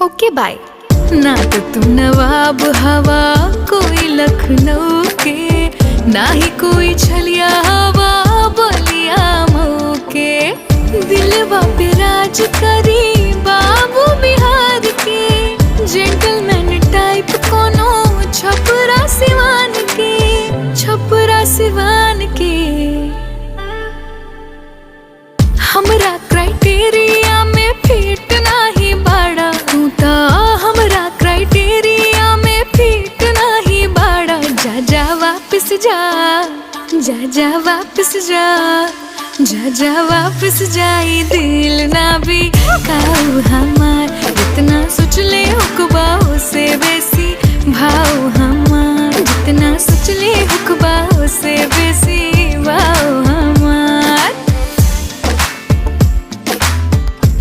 ओके by. ना तो तुम नवाब हवा कोई लखनऊ के, ना ही कोई छलिया हवा बलिया मऊ के। दिलवा पे राज करी बाबू बिहार के, जेंटलमैन टाइप कोनो छपरा सिवान के, छपरा सिवान के। हमरा क्राइटेरिया में फिट नाही बाड़ा तू ता, हमरा क्राइटेरिया में फिट नाही बाड़ा। जा जा वापस जा, जा जा वापस जा, जा जा वापस जाई दिल ना भी काऊ हम।